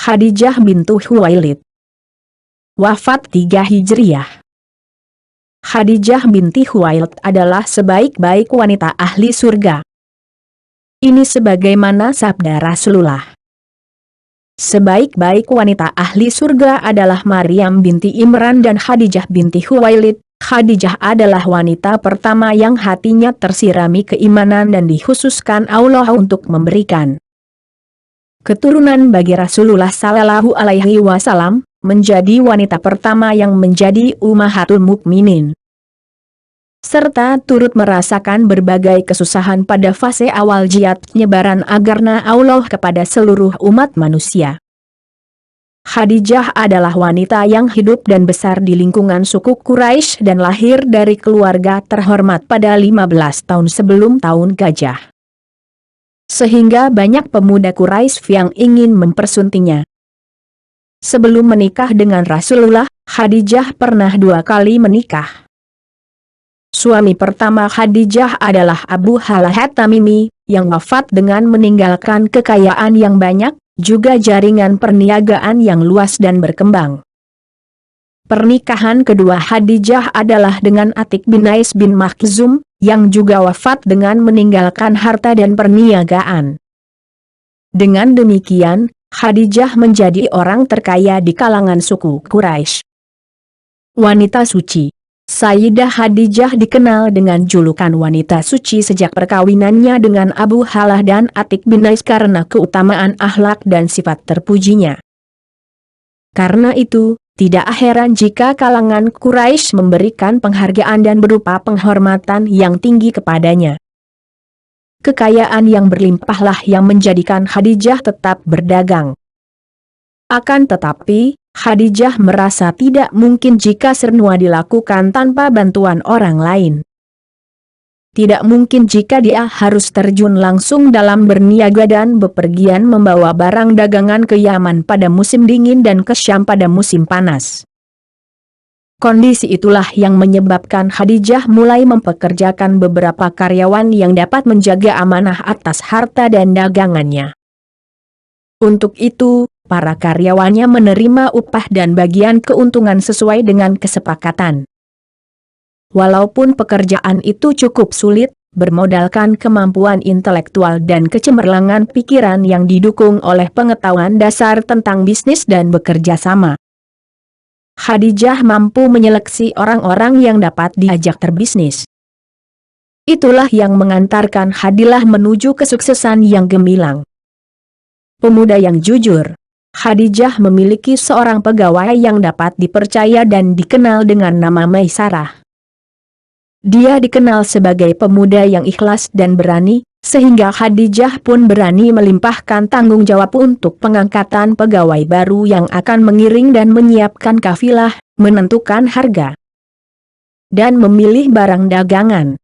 Khadijah bintu Khuwailid. Wafat 3 Hijriah. Khadijah binti Khuwailid adalah sebaik-baik wanita ahli surga. Ini sebagaimana sabda Rasulullah. Sebaik-baik wanita ahli surga adalah Maryam binti Imran dan Khadijah binti Khuwailid. Khadijah adalah wanita pertama yang hatinya tersirami keimanan dan dikhususkan Allah untuk memberikan keturunan bagi Rasulullah Sallallahu Alaihi Wasallam, menjadi wanita pertama yang menjadi Ummahatul Mukminin, serta turut merasakan berbagai kesusahan pada fase awal jihad penyebaran agama Allah kepada seluruh umat manusia. Khadijah adalah wanita yang hidup dan besar di lingkungan suku Quraisy dan lahir dari keluarga terhormat pada 15 tahun sebelum tahun gajah. Sehingga banyak pemuda Quraisy yang ingin mempersuntingnya. Sebelum menikah dengan Rasulullah, Khadijah pernah 2 kali menikah. Suami pertama Khadijah adalah Abu Halah At-Tamimi, yang wafat dengan meninggalkan kekayaan yang banyak, juga jaringan perniagaan yang luas dan berkembang. Pernikahan kedua Khadijah adalah dengan Atik bin Ais bin Makhzum, yang juga wafat dengan meninggalkan harta dan perniagaan. Dengan demikian, Khadijah menjadi orang terkaya di kalangan suku Quraisy. Wanita suci. Sayyidah Khadijah dikenal dengan julukan wanita suci sejak perkawinannya dengan Abu Halah dan Atik bin Ais karena keutamaan akhlak dan sifat terpujinya. Karena itu, tidak heran jika kalangan Quraisy memberikan penghargaan dan berupa penghormatan yang tinggi kepadanya. Kekayaan yang berlimpahlah yang menjadikan Khadijah tetap berdagang. Akan tetapi, Khadijah merasa tidak mungkin jika semua dilakukan tanpa bantuan orang lain. Tidak mungkin jika dia harus terjun langsung dalam berniaga dan bepergian membawa barang dagangan ke Yaman pada musim dingin dan ke Syam pada musim panas. Kondisi itulah yang menyebabkan Khadijah mulai mempekerjakan beberapa karyawan yang dapat menjaga amanah atas harta dan dagangannya. Untuk itu, para karyawannya menerima upah dan bagian keuntungan sesuai dengan kesepakatan. Walaupun pekerjaan itu cukup sulit, bermodalkan kemampuan intelektual dan kecemerlangan pikiran yang didukung oleh pengetahuan dasar tentang bisnis dan bekerja sama, Khadijah mampu menyeleksi orang-orang yang dapat diajak berbisnis. Itulah yang mengantarkan Khadijah menuju kesuksesan yang gemilang. Pemuda yang jujur. Khadijah memiliki seorang pegawai yang dapat dipercaya dan dikenal dengan nama Maisarah. Dia dikenal sebagai pemuda yang ikhlas dan berani, sehingga Khadijah pun berani melimpahkan tanggung jawab untuk pengangkatan pegawai baru yang akan mengiring dan menyiapkan kafilah, menentukan harga, dan memilih barang dagangan.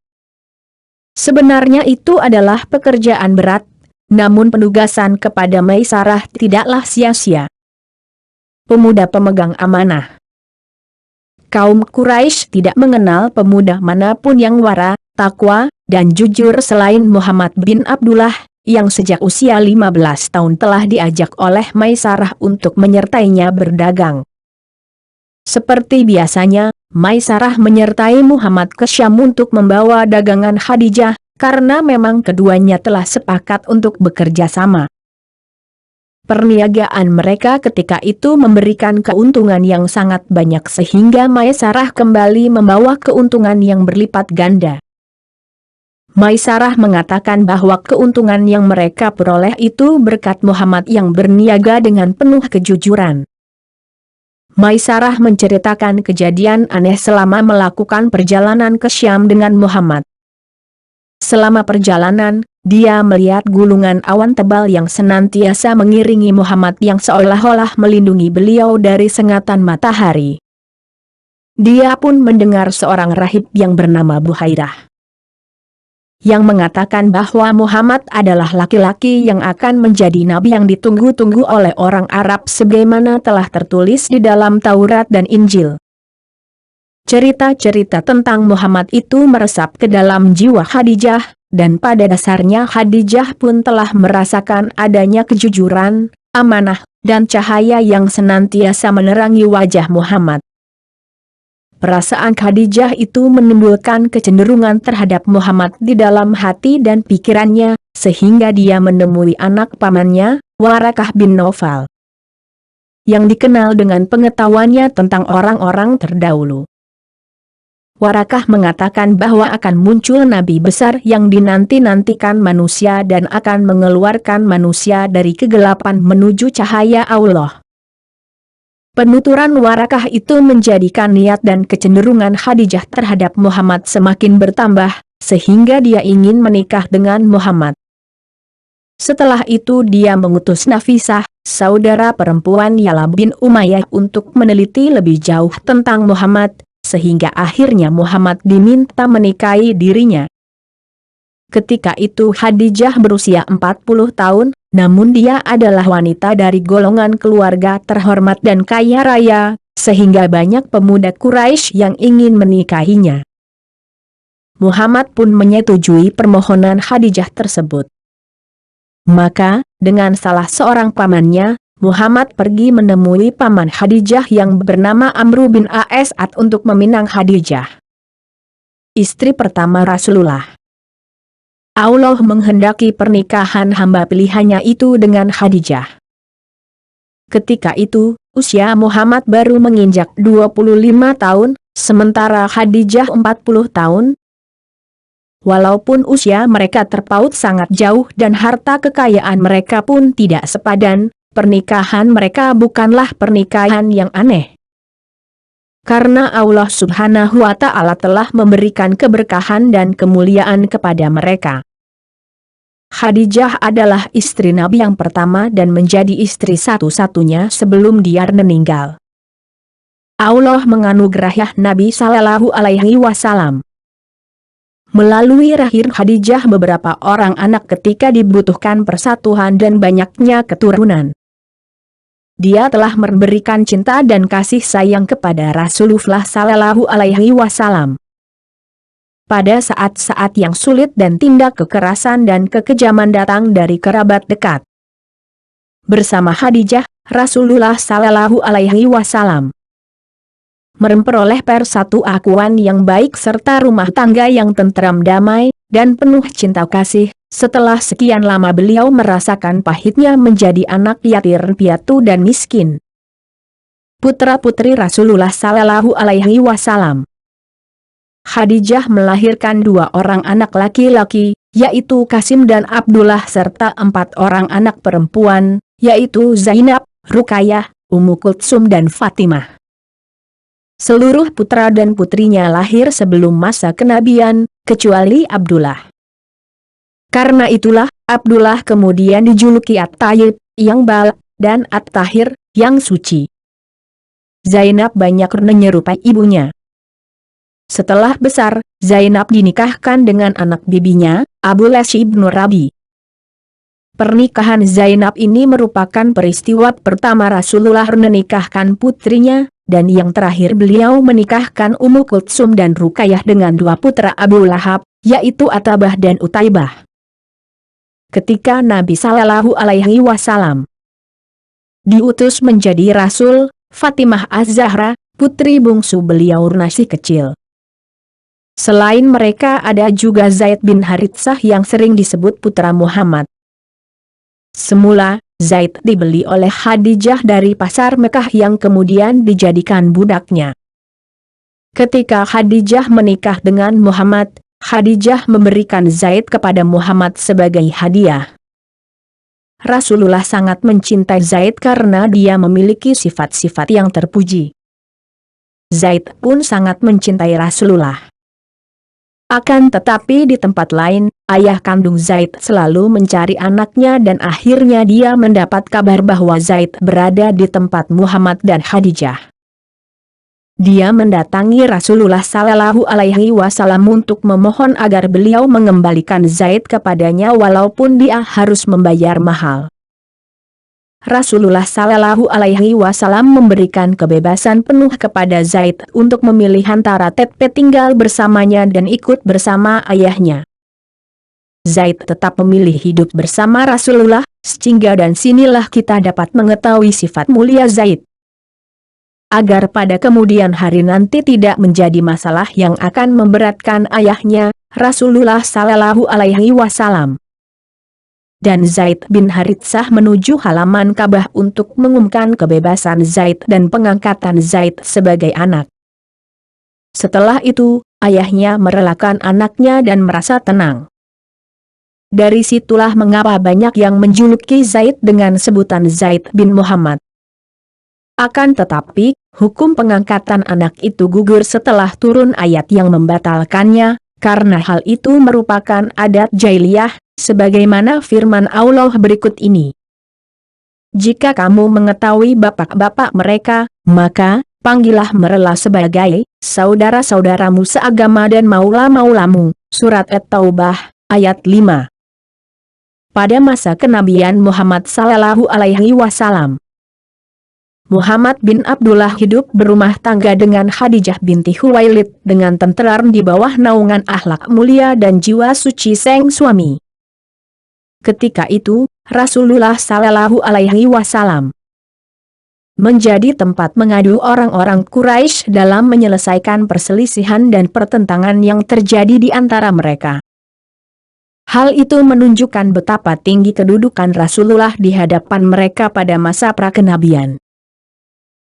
Sebenarnya itu adalah pekerjaan berat, namun penugasan kepada Maisarah tidaklah sia-sia. Pemuda pemegang amanah. Kaum Quraisy tidak mengenal pemuda manapun yang wara, takwa, dan jujur selain Muhammad bin Abdullah, yang sejak usia 15 tahun telah diajak oleh Maisarah untuk menyertainya berdagang. Seperti biasanya, Maisarah menyertai Muhammad ke Syam untuk membawa dagangan Khadijah, karena memang keduanya telah sepakat untuk bekerja sama. Perniagaan mereka ketika itu memberikan keuntungan yang sangat banyak sehingga Maisarah kembali membawa keuntungan yang berlipat ganda. Maisarah mengatakan bahwa keuntungan yang mereka peroleh itu berkat Muhammad yang berniaga dengan penuh kejujuran. Maisarah menceritakan kejadian aneh selama melakukan perjalanan ke Syam dengan Muhammad. Selama perjalanan, dia melihat gulungan awan tebal yang senantiasa mengiringi Muhammad yang seolah-olah melindungi beliau dari sengatan matahari. Dia pun mendengar seorang rahib yang bernama Buhairah, yang mengatakan bahwa Muhammad adalah laki-laki yang akan menjadi nabi yang ditunggu-tunggu oleh orang Arab sebagaimana telah tertulis di dalam Taurat dan Injil. Cerita-cerita tentang Muhammad itu meresap ke dalam jiwa Khadijah, dan pada dasarnya Khadijah pun telah merasakan adanya kejujuran, amanah, dan cahaya yang senantiasa menerangi wajah Muhammad. Perasaan Khadijah itu menimbulkan kecenderungan terhadap Muhammad di dalam hati dan pikirannya, sehingga dia menemui anak pamannya, Warakah bin Naufal, yang dikenal dengan pengetahuannya tentang orang-orang terdahulu. Warakah mengatakan bahwa akan muncul nabi besar yang dinanti-nantikan manusia dan akan mengeluarkan manusia dari kegelapan menuju cahaya Allah. Penuturan Warakah itu menjadikan niat dan kecenderungan Khadijah terhadap Muhammad semakin bertambah, sehingga dia ingin menikah dengan Muhammad. Setelah itu dia mengutus Nafisah, saudara perempuan Yala bin Umayyah untuk meneliti lebih jauh tentang Muhammad, sehingga akhirnya Muhammad diminta menikahi dirinya. Ketika itu Khadijah berusia 40 tahun, namun dia adalah wanita dari golongan keluarga terhormat dan kaya raya, sehingga banyak pemuda Quraisy yang ingin menikahinya. Muhammad pun menyetujui permohonan Khadijah tersebut. Maka, dengan salah seorang pamannya, Muhammad pergi menemui paman Khadijah yang bernama Amru bin As'ad untuk meminang Khadijah, istri pertama Rasulullah. Allah menghendaki pernikahan hamba pilihannya itu dengan Khadijah. Ketika itu, usia Muhammad baru menginjak 25 tahun, sementara Khadijah 40 tahun. Walaupun usia mereka terpaut sangat jauh dan harta kekayaan mereka pun tidak sepadan, pernikahan mereka bukanlah pernikahan yang aneh. Karena Allah Subhanahu wa Ta'ala telah memberikan keberkahan dan kemuliaan kepada mereka. Khadijah adalah istri Nabi yang pertama dan menjadi istri satu-satunya sebelum dia meninggal. Allah menganugerahi Nabi Sallallahu Alaihi Wasallam melalui rahim Khadijah beberapa orang anak ketika dibutuhkan persatuan dan banyaknya keturunan. Dia telah memberikan cinta dan kasih sayang kepada Rasulullah Sallallahu Alaihi Wasallam. Pada saat-saat yang sulit dan tindak kekerasan dan kekejaman datang dari kerabat dekat. Bersama Khadijah, Rasulullah Sallallahu Alaihi Wasallam memperoleh persatuan yang baik serta rumah tangga yang tentram damai dan penuh cinta kasih. Setelah sekian lama beliau merasakan pahitnya menjadi anak yatim piatu dan miskin. Putra-putri Rasulullah Sallallahu Alaihi Wasallam. Khadijah melahirkan 2 orang anak laki-laki, yaitu Qasim dan Abdullah serta 4 orang anak perempuan, yaitu Zainab, Ruqayyah, Ummu Kultsum dan Fatimah. Seluruh putra dan putrinya lahir sebelum masa kenabian, kecuali Abdullah. Karena itulah, Abdullah kemudian dijuluki At-Tayyib, yang baik, dan At-Tahir, yang suci. Zainab banyak menyerupai ibunya. Setelah besar, Zainab dinikahkan dengan anak bibinya, Abu Las ibn Rabi. Pernikahan Zainab ini merupakan peristiwa pertama Rasulullah menikahkan putrinya, dan yang terakhir beliau menikahkan Ummu Kultsum dan Ruqayyah dengan 2 putra Abu Lahab, yaitu Atabah dan Utaibah. Ketika Nabi Sallallahu Alaihi Wasallam diutus menjadi Rasul, Fatimah Az-Zahra, putri bungsu beliau masih kecil. Selain mereka ada juga Zaid bin Haritsah yang sering disebut putra Muhammad. Semula, Zaid dibeli oleh Khadijah dari pasar Mekah yang kemudian dijadikan budaknya. Ketika Khadijah menikah dengan Muhammad, Khadijah memberikan Zaid kepada Muhammad sebagai hadiah. Rasulullah sangat mencintai Zaid karena dia memiliki sifat-sifat yang terpuji. Zaid pun sangat mencintai Rasulullah. Akan tetapi di tempat lain, ayah kandung Zaid selalu mencari anaknya dan akhirnya dia mendapat kabar bahwa Zaid berada di tempat Muhammad dan Khadijah. Dia mendatangi Rasulullah Sallallahu Alaihi Wasallam untuk memohon agar beliau mengembalikan Zaid kepadanya walaupun dia harus membayar mahal. Rasulullah Sallallahu Alaihi Wasallam memberikan kebebasan penuh kepada Zaid untuk memilih antara tetap tinggal bersamanya dan ikut bersama ayahnya. Zaid tetap memilih hidup bersama Rasulullah, sehingga dan sinilah kita dapat mengetahui sifat mulia Zaid. Agar pada kemudian hari nanti tidak menjadi masalah yang akan memberatkan ayahnya, Rasulullah Sallallahu Alaihi Wasallam. Dan Zaid bin Haritsah menuju halaman Ka'bah untuk mengumumkan kebebasan Zaid dan pengangkatan Zaid sebagai anak. Setelah itu, ayahnya merelakan anaknya dan merasa tenang. Dari situlah mengapa banyak yang menjuluki Zaid dengan sebutan Zaid bin Muhammad. Akan tetapi, hukum pengangkatan anak itu gugur setelah turun ayat yang membatalkannya, karena hal itu merupakan adat jahiliyah, sebagaimana firman Allah berikut ini. Jika kamu mengetahui bapak-bapak mereka, maka panggillah mereka sebagai saudara-saudaramu seagama dan maula-maulamu. Surat At-Taubah, ayat 5. Pada masa kenabian Muhammad Sallallahu Alaihi Wasallam, Muhammad bin Abdullah hidup berumah tangga dengan Khadijah binti Khuwailid dengan tenteram di bawah naungan akhlak mulia dan jiwa suci sang suami. Ketika itu, Rasulullah Sallallahu Alaihi Wasallam menjadi tempat mengadu orang-orang Quraisy dalam menyelesaikan perselisihan dan pertentangan yang terjadi di antara mereka. Hal itu menunjukkan betapa tinggi kedudukan Rasulullah di hadapan mereka pada masa prakenabian.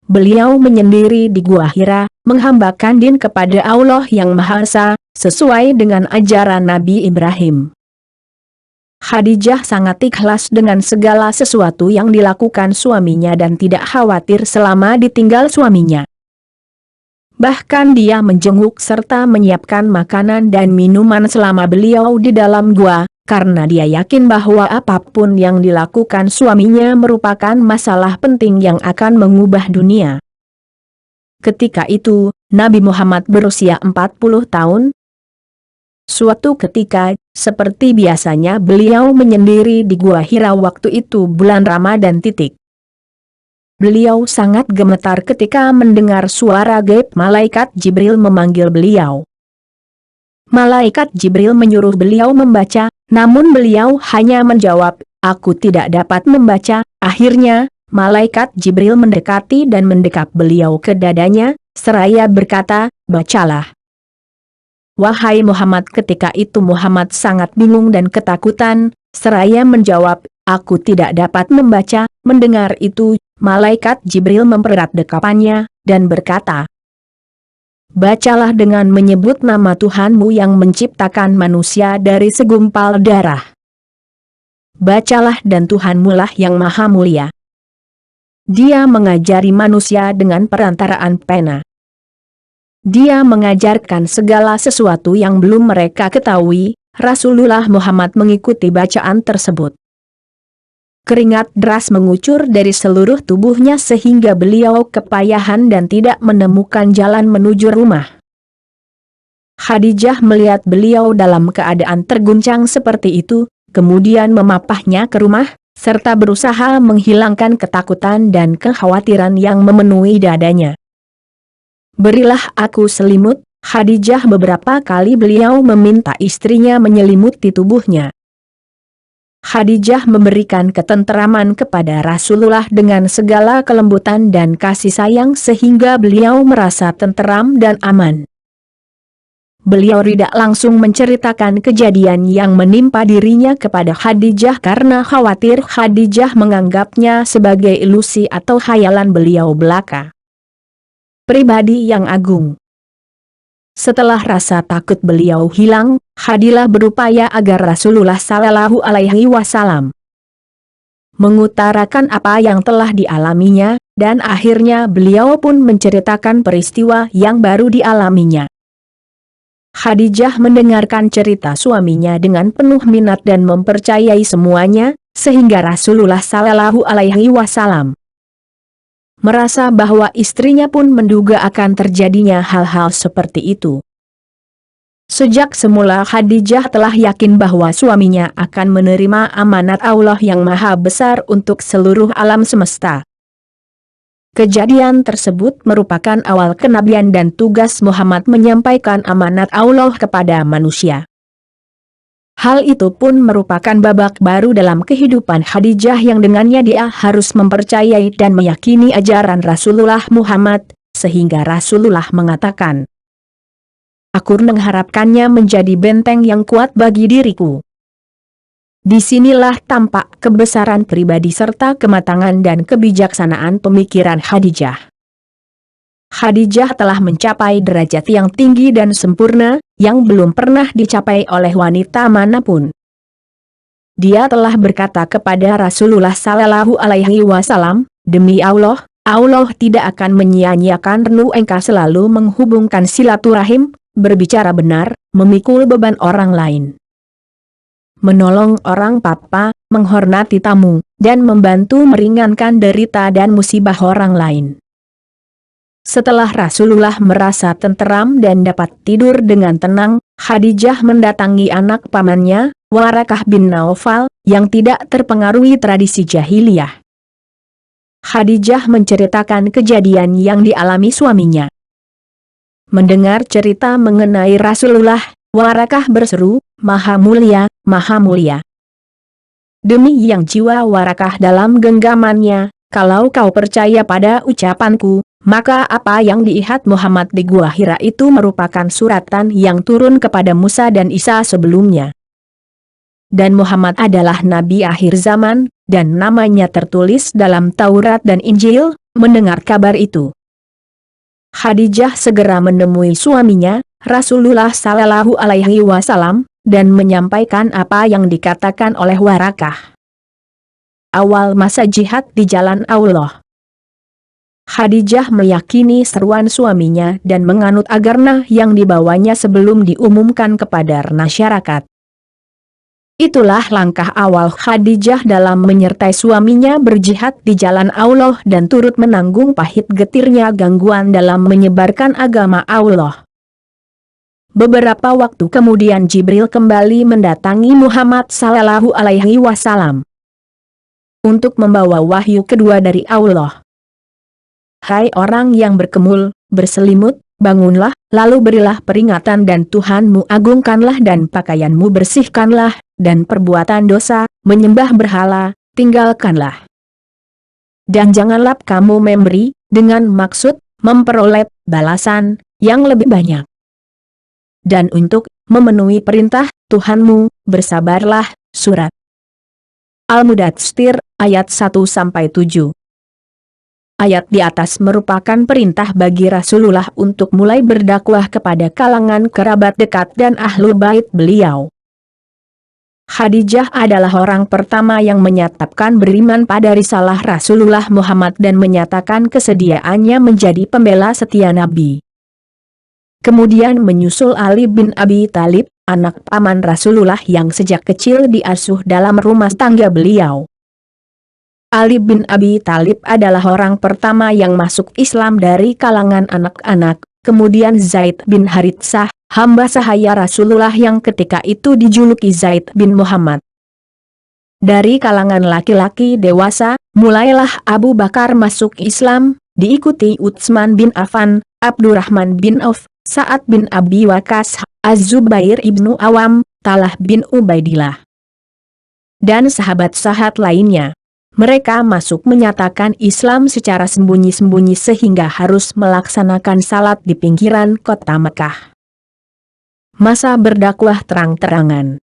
Beliau menyendiri di Gua Hira, menghambakan din kepada Allah yang Maha Esa, sesuai dengan ajaran Nabi Ibrahim. Khadijah sangat ikhlas dengan segala sesuatu yang dilakukan suaminya dan tidak khawatir selama ditinggal suaminya. Bahkan dia menjenguk serta menyiapkan makanan dan minuman selama beliau di dalam gua, karena dia yakin bahwa apapun yang dilakukan suaminya merupakan masalah penting yang akan mengubah dunia. Ketika itu, Nabi Muhammad berusia 40 tahun. Suatu ketika, seperti biasanya beliau menyendiri di Gua Hira waktu itu bulan Ramadan. Beliau sangat gemetar ketika mendengar suara gaib malaikat Jibril memanggil beliau. Malaikat Jibril menyuruh beliau membaca, namun beliau hanya menjawab, "Aku tidak dapat membaca." Akhirnya, malaikat Jibril mendekati dan mendekap beliau ke dadanya, seraya berkata, "Bacalah." Wahai Muhammad, ketika itu Muhammad sangat bingung dan ketakutan, seraya menjawab, "Aku tidak dapat membaca." Mendengar itu, malaikat Jibril mempererat dekapannya, dan berkata, "Bacalah dengan menyebut nama Tuhanmu yang menciptakan manusia dari segumpal darah. Bacalah dan Tuhanmu lah yang maha mulia. Dia mengajari manusia dengan perantaraan pena. Dia mengajarkan segala sesuatu yang belum mereka ketahui." Rasulullah Muhammad mengikuti bacaan tersebut. Keringat deras mengucur dari seluruh tubuhnya sehingga beliau kepayahan dan tidak menemukan jalan menuju rumah. Khadijah melihat beliau dalam keadaan terguncang seperti itu, kemudian memapahnya ke rumah, serta berusaha menghilangkan ketakutan dan kekhawatiran yang memenuhi dadanya. "Berilah aku selimut." Khadijah beberapa kali beliau meminta istrinya menyelimuti tubuhnya. Khadijah memberikan ketenteraman kepada Rasulullah dengan segala kelembutan dan kasih sayang sehingga beliau merasa tenteram dan aman. Beliau tidak langsung menceritakan kejadian yang menimpa dirinya kepada Khadijah karena khawatir Khadijah menganggapnya sebagai ilusi atau khayalan beliau belaka. Pribadi yang agung. Setelah rasa takut beliau hilang, Khadijah berupaya agar Rasulullah Sallallahu Alaihi Wasallam mengutarakan apa yang telah dialaminya, dan akhirnya beliau pun menceritakan peristiwa yang baru dialaminya. Khadijah mendengarkan cerita suaminya dengan penuh minat dan mempercayai semuanya, sehingga Rasulullah Sallallahu Alaihi Wasallam merasa bahwa istrinya pun menduga akan terjadinya hal-hal seperti itu. Sejak semula Khadijah telah yakin bahwa suaminya akan menerima amanat Allah yang maha besar untuk seluruh alam semesta. Kejadian tersebut merupakan awal kenabian dan tugas Muhammad menyampaikan amanat Allah kepada manusia. Hal itu pun merupakan babak baru dalam kehidupan Khadijah yang dengannya dia harus mempercayai dan meyakini ajaran Rasulullah Muhammad, sehingga Rasulullah mengatakan, "Aku mengharapkannya menjadi benteng yang kuat bagi diriku." Disinilah tampak kebesaran pribadi serta kematangan dan kebijaksanaan pemikiran Khadijah. Khadijah telah mencapai derajat yang tinggi dan sempurna, yang belum pernah dicapai oleh wanita manapun. Dia telah berkata kepada Rasulullah Sallallahu Alaihi Wasallam, "Demi Allah, Allah tidak akan menyia-nyiakan renu engkau selalu menghubungkan silaturahim, berbicara benar, memikul beban orang lain, menolong orang papa, menghormati tamu, dan membantu meringankan derita dan musibah orang lain." Setelah Rasulullah merasa tenteram dan dapat tidur dengan tenang, Khadijah mendatangi anak pamannya, Warakah bin Naufal, yang tidak terpengaruhi tradisi jahiliyah. Khadijah menceritakan kejadian yang dialami suaminya. Mendengar cerita mengenai Rasulullah, Warakah berseru, "Maha mulia, maha mulia." Demi yang jiwa Warakah dalam genggamannya, "Kalau kau percaya pada ucapanku, maka apa yang dilihat Muhammad di Gua Hira itu merupakan suratan yang turun kepada Musa dan Isa sebelumnya. Dan Muhammad adalah Nabi akhir zaman, dan namanya tertulis dalam Taurat dan Injil." Mendengar kabar itu, Khadijah segera menemui suaminya, Rasulullah Sallallahu Alaihi Wasallam, dan menyampaikan apa yang dikatakan oleh Warakah. Awal masa jihad di jalan Allah. Khadijah meyakini seruan suaminya dan menganut agarna yang dibawanya sebelum diumumkan kepada masyarakat. Itulah langkah awal Khadijah dalam menyertai suaminya berjihad di jalan Allah dan turut menanggung pahit getirnya gangguan dalam menyebarkan agama Allah. Beberapa waktu kemudian Jibril kembali mendatangi Muhammad Sallallahu Alaihi Wasallam untuk membawa wahyu kedua dari Allah. "Hai orang yang berkemul, berselimut, bangunlah, lalu berilah peringatan dan Tuhanmu agungkanlah dan pakaianmu bersihkanlah, dan perbuatan dosa, menyembah berhala, tinggalkanlah. Dan janganlah kamu memberi, dengan maksud, memperoleh balasan, yang lebih banyak. Dan untuk memenuhi perintah Tuhanmu, bersabarlah." Surat Al-Mudatsir, ayat 1-7. Ayat di atas merupakan perintah bagi Rasulullah untuk mulai berdakwah kepada kalangan kerabat dekat dan ahlu bait beliau. Khadijah adalah orang pertama yang menyatakan beriman pada risalah Rasulullah Muhammad dan menyatakan kesediaannya menjadi pembela setia Nabi. Kemudian menyusul Ali bin Abi Thalib, anak paman Rasulullah yang sejak kecil diasuh dalam rumah tangga beliau. Ali bin Abi Thalib adalah orang pertama yang masuk Islam dari kalangan anak-anak, kemudian Zaid bin Haritsah, hamba sahaya Rasulullah yang ketika itu dijuluki Zaid bin Muhammad. Dari kalangan laki-laki dewasa, mulailah Abu Bakar masuk Islam, diikuti Utsman bin Affan, Abdurrahman bin Auf, Sa'ad bin Abi Waqqas, Az-Zubair ibnu Awam, Talha bin Ubaidillah, dan sahabat-sahabat lainnya. Mereka masuk menyatakan Islam secara sembunyi-sembunyi sehingga harus melaksanakan salat di pinggiran kota Mekah. Masa berdakwah terang-terangan.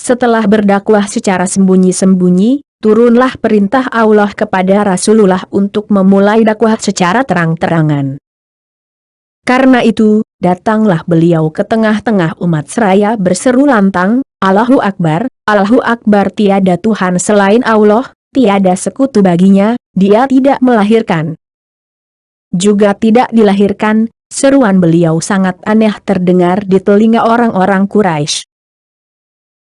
Setelah berdakwah secara sembunyi-sembunyi, turunlah perintah Allah kepada Rasulullah untuk memulai dakwah secara terang-terangan. Karena itu, datanglah beliau ke tengah-tengah umat seraya berseru lantang, "Allahu Akbar, Allahu Akbar, tiada Tuhan selain Allah, tiada sekutu baginya, Dia tidak melahirkan, juga tidak dilahirkan." Seruan beliau sangat aneh terdengar di telinga orang-orang Quraisy.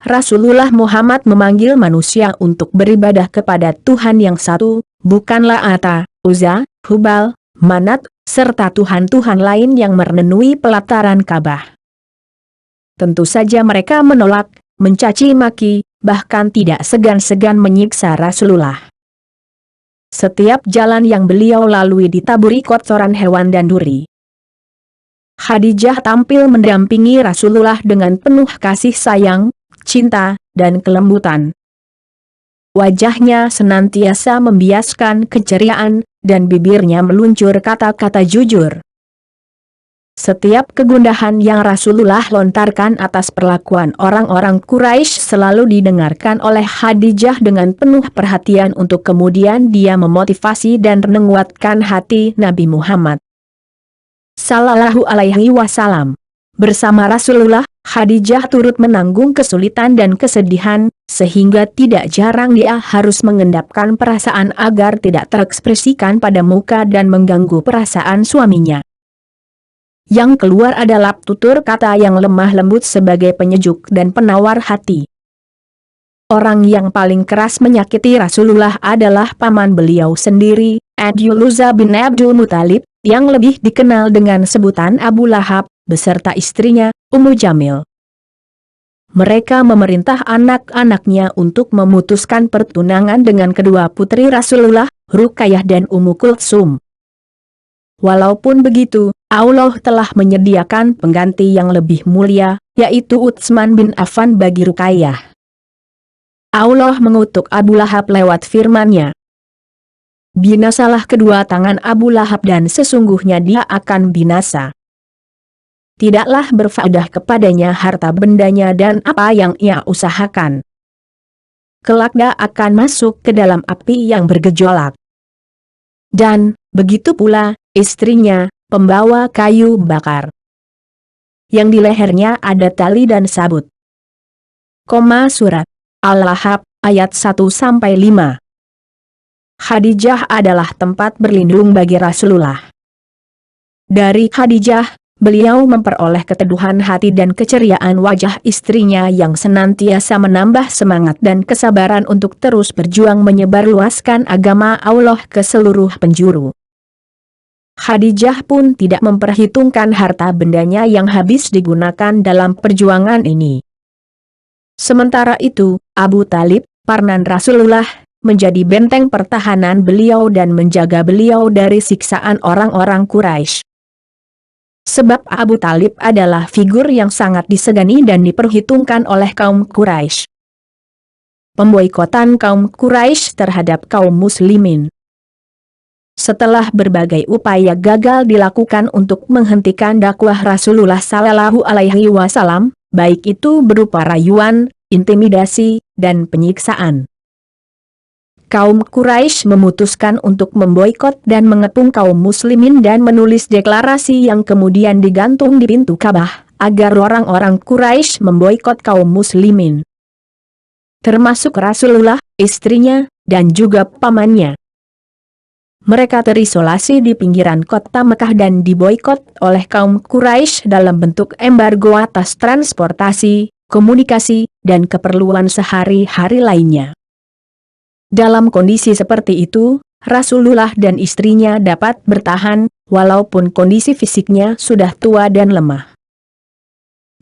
Rasulullah Muhammad memanggil manusia untuk beribadah kepada Tuhan yang satu, bukanlah Ata, Uzza, Hubal, Manat, serta Tuhan-Tuhan lain yang memenuhi pelataran Ka'bah. Tentu saja mereka menolak, mencaci maki, bahkan tidak segan-segan menyiksa Rasulullah. Setiap jalan yang beliau lalui ditaburi kotoran hewan dan duri. Khadijah tampil mendampingi Rasulullah dengan penuh kasih sayang, cinta, dan kelembutan. Wajahnya senantiasa membiaskan keceriaan, dan bibirnya meluncur kata-kata jujur. Setiap kegundahan yang Rasulullah lontarkan atas perlakuan orang-orang Quraisy selalu didengarkan oleh Khadijah dengan penuh perhatian untuk kemudian dia memotivasi dan menguatkan hati Nabi Muhammad Sallallahu Alaihi Wasallam. Bersama Rasulullah, Khadijah turut menanggung kesulitan dan kesedihan, sehingga tidak jarang dia harus mengendapkan perasaan agar tidak terekspresikan pada muka dan mengganggu perasaan suaminya. Yang keluar adalah tutur kata yang lemah lembut sebagai penyejuk dan penawar hati. Orang yang paling keras menyakiti Rasulullah adalah paman beliau sendiri, Abdullah bin Abdul Muthalib, yang lebih dikenal dengan sebutan Abu Lahab, beserta istrinya, Ummu Jamil. Mereka memerintah anak-anaknya untuk memutuskan pertunangan dengan kedua putri Rasulullah, Ruqayyah dan Ummu Kulsum. Walaupun begitu, Allah telah menyediakan pengganti yang lebih mulia, yaitu Utsman bin Affan bagi Ruqayyah. Allah mengutuk Abu Lahab lewat firman-Nya. Binasalah kedua tangan Abu Lahab dan sesungguhnya dia akan binasa. Tidaklah berfaedah kepadanya harta bendanya dan apa yang ia usahakan. Kelak dia akan masuk ke dalam api yang bergejolak. Dan, begitu pula, istrinya, pembawa kayu bakar. Yang di lehernya ada tali dan sabut. Surat Al-Lahab, ayat 1-5. Khadijah adalah tempat berlindung bagi Rasulullah. Dari Khadijah, beliau memperoleh keteduhan hati dan keceriaan wajah istrinya yang senantiasa menambah semangat dan kesabaran untuk terus berjuang menyebarluaskan agama Allah ke seluruh penjuru. Khadijah pun tidak memperhitungkan harta bendanya yang habis digunakan dalam perjuangan ini. Sementara itu, Abu Talib, parnan Rasulullah, menjadi benteng pertahanan beliau dan menjaga beliau dari siksaan orang-orang Quraisy. Sebab Abu Talib adalah figur yang sangat disegani dan diperhitungkan oleh kaum Quraisy. Pemboikotan kaum Quraisy terhadap kaum muslimin. Setelah berbagai upaya gagal dilakukan untuk menghentikan dakwah Rasulullah Sallallahu Alaihi Wasallam, baik itu berupa rayuan, intimidasi, dan penyiksaan, kaum Quraisy memutuskan untuk memboikot dan mengepung kaum muslimin dan menulis deklarasi yang kemudian digantung di pintu Ka'bah, agar orang-orang Quraisy memboikot kaum muslimin. Termasuk Rasulullah, istrinya, dan juga pamannya. Mereka terisolasi di pinggiran kota Mekah dan diboikot oleh kaum Quraisy dalam bentuk embargo atas transportasi, komunikasi, dan keperluan sehari-hari lainnya. Dalam kondisi seperti itu, Rasulullah dan istrinya dapat bertahan, walaupun kondisi fisiknya sudah tua dan lemah.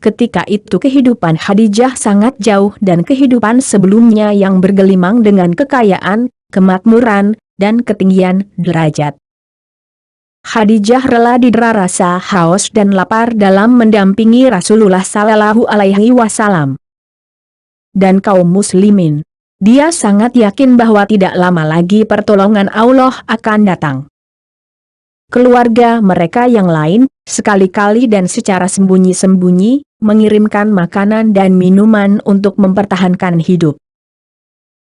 Ketika itu kehidupan Khadijah sangat jauh dan kehidupan sebelumnya yang bergelimang dengan kekayaan, kemakmuran, dan ketinggian derajat. Khadijah rela didera rasa haus dan lapar dalam mendampingi Rasulullah Sallallahu Alaihi Wasallam dan kaum muslimin. Dia sangat yakin bahwa tidak lama lagi pertolongan Allah akan datang. Keluarga mereka yang lain, sekali-kali dan secara sembunyi-sembunyi, mengirimkan makanan dan minuman untuk mempertahankan hidup.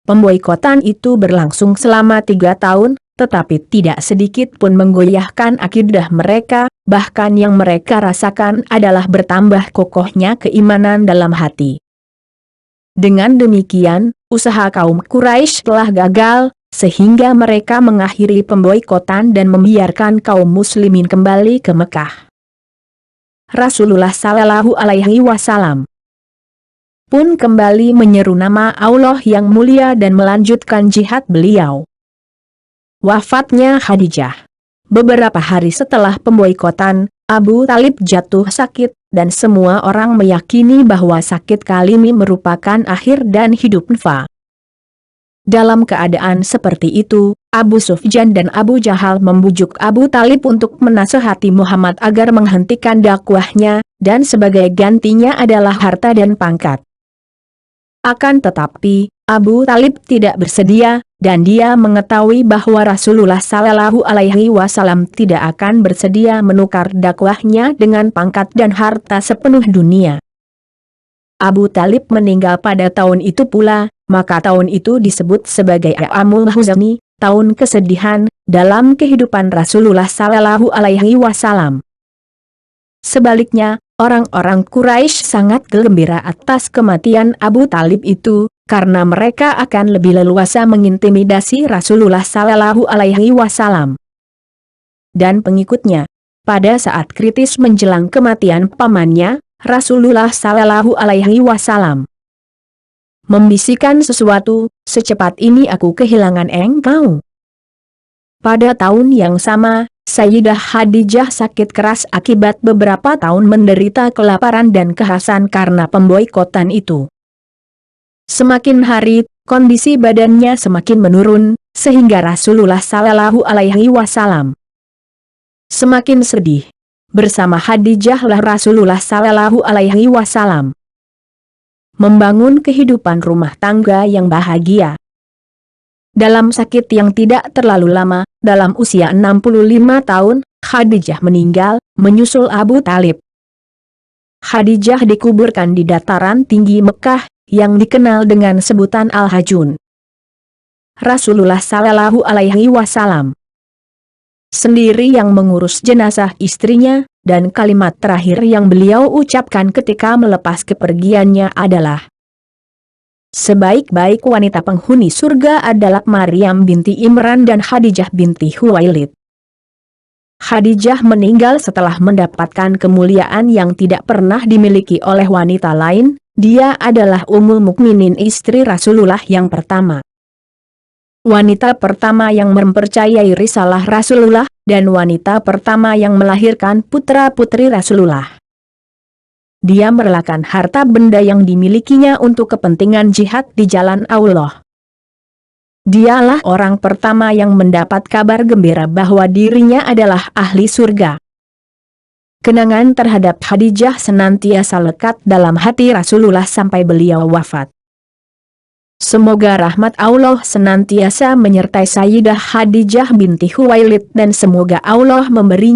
Pemboikotan itu berlangsung selama 3 tahun, tetapi tidak sedikit pun menggoyahkan akidah mereka, bahkan yang mereka rasakan adalah bertambah kokohnya keimanan dalam hati. Dengan demikian, usaha kaum Quraisy telah gagal, sehingga mereka mengakhiri pemboikotan dan membiarkan kaum muslimin kembali ke Mekah. Rasulullah Sallallahu Alaihi Wasallam pun kembali menyeru nama Allah yang mulia dan melanjutkan jihad beliau. Wafatnya Khadijah. Beberapa hari setelah pemboikotan, Abu Talib jatuh sakit, dan semua orang meyakini bahwa sakit kali ini merupakan akhir dan hidup Nfa. Dalam keadaan seperti itu, Abu Sufyan dan Abu Jahal membujuk Abu Talib untuk menasihati Muhammad agar menghentikan dakwahnya, dan sebagai gantinya adalah harta dan pangkat. Akan tetapi, Abu Talib tidak bersedia, dan dia mengetahui bahwa Rasulullah Sallallahu Alaihi Wasallam tidak akan bersedia menukar dakwahnya dengan pangkat dan harta sepenuh dunia. Abu Talib meninggal pada tahun itu pula, maka tahun itu disebut sebagai Amul Huzni, tahun kesedihan, dalam kehidupan Rasulullah Sallallahu Alaihi Wasallam. Sebaliknya, orang-orang Quraisy sangat gembira atas kematian Abu Talib itu, karena mereka akan lebih leluasa mengintimidasi Rasulullah Sallallahu Alaihi Wasallam dan pengikutnya. Pada saat kritis menjelang kematian pamannya, Rasulullah Sallallahu Alaihi Wasallam membisikkan sesuatu, "Secepat ini aku kehilangan engkau." Pada tahun yang sama, Sayyidah Khadijah sakit keras akibat beberapa tahun menderita kelaparan dan kehausan karena pemboikotan itu. Semakin hari, kondisi badannya semakin menurun, sehingga Rasulullah Sallallahu Alaihi Wasallam semakin sedih. Bersama Khadijah lah Rasulullah Sallallahu Alaihi Wasallam membangun kehidupan rumah tangga yang bahagia. Dalam sakit yang tidak terlalu lama, dalam usia 65 tahun, Khadijah meninggal, menyusul Abu Talib. Khadijah dikuburkan di dataran tinggi Mekah, yang dikenal dengan sebutan Al-Hajun. Rasulullah Sallallahu Alaihi Wasallam sendiri yang mengurus jenazah istrinya, dan kalimat terakhir yang beliau ucapkan ketika melepas kepergiannya adalah, "Sebaik-baik wanita penghuni surga adalah Maryam binti Imran dan Khadijah binti Khuwailid." Khadijah meninggal setelah mendapatkan kemuliaan yang tidak pernah dimiliki oleh wanita lain. Dia adalah Ummul Mukminin, istri Rasulullah yang pertama, wanita pertama yang mempercayai risalah Rasulullah, dan wanita pertama yang melahirkan putra-putri Rasulullah. Dia merelakan harta benda yang dimilikinya untuk kepentingan jihad di jalan Allah. Dialah orang pertama yang mendapat kabar gembira bahwa dirinya adalah ahli surga. Kenangan terhadap Khadijah senantiasa lekat dalam hati Rasulullah sampai beliau wafat. Semoga rahmat Allah senantiasa menyertai Sayyidah Khadijah binti Khuwailid, dan semoga Allah memberinya